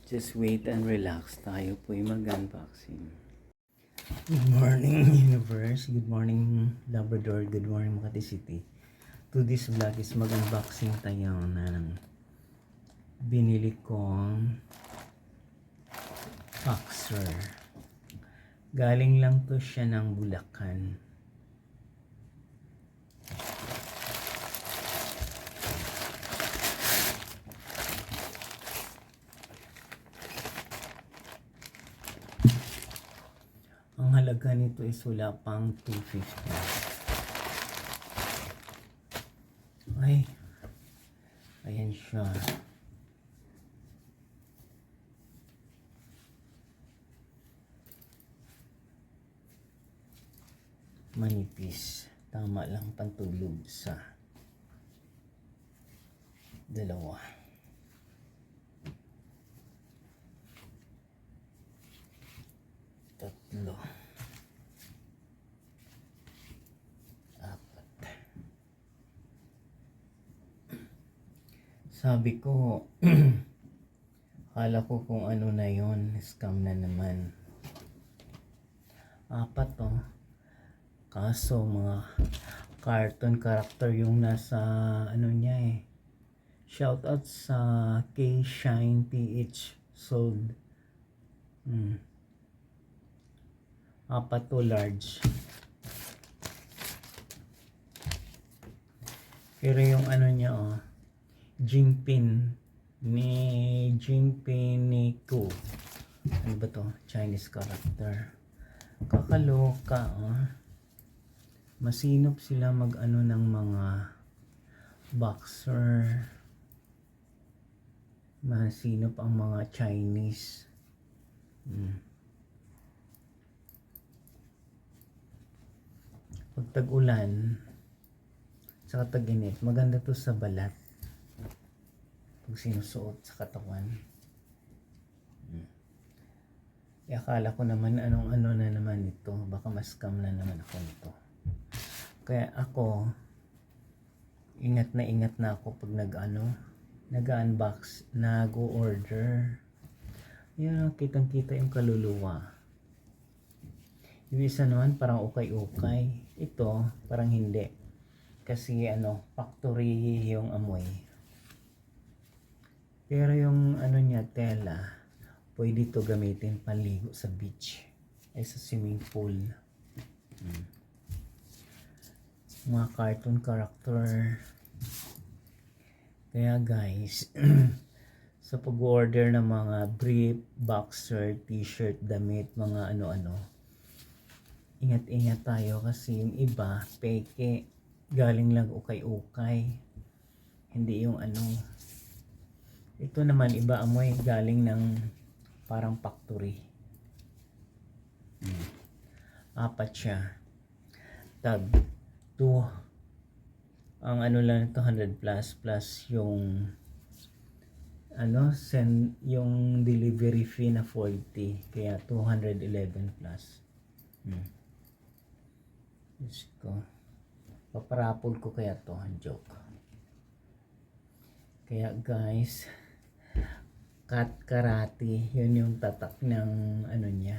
Just wait and relax. Tayo po'y mag-unboxing. Good morning, Universe. Good morning, Labrador. Good morning, Makati City. To this vlog is mag-unboxing tayo ng binili kong boxer. Galing lang to siya ng Bulacan. Ang halaga nito is wala pang 250. Ay, ayan siya. Manipis. Tama lang pantulog sa dalawa. Tatlo. Apat. Sabi ko, akala ko kung ano na yon, scam na naman. Apat to. Kaso mga cartoon character yung nasa ano niya eh. Shoutout sa K-Shine PH sold. Apat to large. Pero yung ano niya Jinpin ni Ku. Ano ba to? Chinese character. Kakaloka Masinop sila mag-ano ng mga boxer. Masinop ang mga Chinese. Pag tag-ulan saka tag-init, maganda to sa balat pag sinusuot sa katawan. Akala ko naman anong ano na naman ito, baka mas scam na naman ako nito. Kaya ako ingat na ako pag nag-unbox, nag-order. Yun, kitang-kita yung kaluluwa. Yung isa naman parang ukay-ukay. Ito parang hindi. Kasi factory yung amoy. Pero yung niya, tela, pwede ito gamitin panligo sa beach. Ay sa swimming pool. Mga cartoon character. Kaya guys, sa pag-order ng mga brief, boxer, t-shirt, damit, mga ano-ano, ingat-ingat tayo kasi yung iba, peke, galing lang ukay-ukay. Hindi yung ito naman iba amoy, galing ng parang factory. Apat siya. Tag 2. Ang lang ito 100 plus yung yung delivery fee na 40, kaya 211 plus. Diyos ko, paparapol ko kaya to, joke. Kaya guys, cut karate, yun yung tatak ng niya,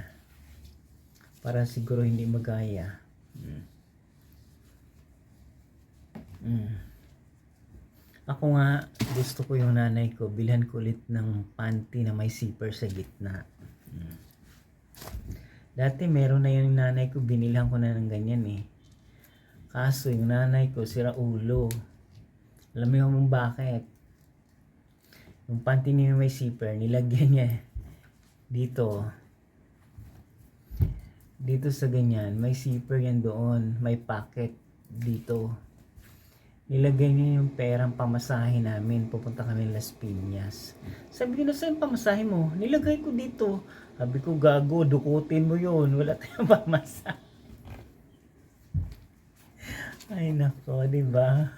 para siguro hindi magaya. Ako nga, gusto ko yung nanay ko, bilhan ko ulit ng panty na may zipper sa gitna. Dati meron na yung nanay ko, binilhan ko na ng ganyan eh. Kaso yung nanay ko, sira ulo. Alam mo yung bakit? Yung panty niya may zipper, nilagyan niya dito sa ganyan, may zipper yan doon, may pocket dito. Nilagay niya yung perang pamasahe namin, pupunta kami Las Piñas. Sabi ko, saan pamasahe mo? Nilagay ko dito. Sabi ko, gago, dukutin mo yun, wala tayong pamasahe. Ay nako, diba?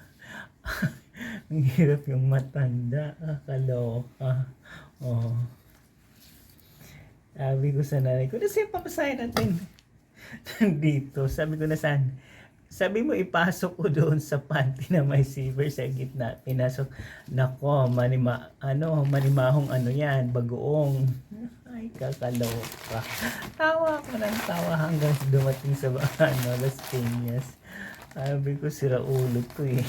Ang hirap yung matanda, kaloka. Sabi ko sa nanay ko, saan pamasahe natin? Dito, sabi ko, nasaan? Sabi mo ipasok ko doon sa panty na may zipper sa gitna. Pinasok. Nako, manimahong ano yan, bagoong. Ay, kakaloka. Tawa ko ng tawa hanggang dumating sa Las Piñas. Sabi ko, sira ulo to eh.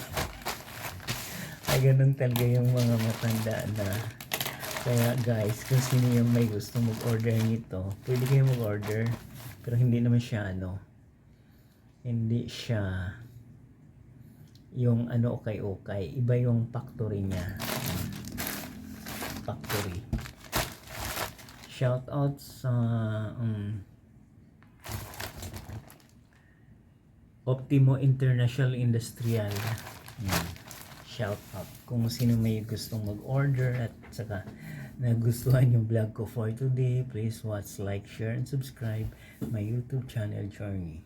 Ay, ganun talaga yung mga matanda na. Kaya guys, kung sino yung may gusto mag-order nito, pwede kayo mag-order. Pero hindi naman siya hindi siya yung okay. Iba yung factory niya. Factory. Shout out sa Optimo International Industrial. Shout out kung sino may gustong mag-order at saka nagustuhan yung vlog ko for today. Please watch, like, share, and subscribe my YouTube channel, Journey.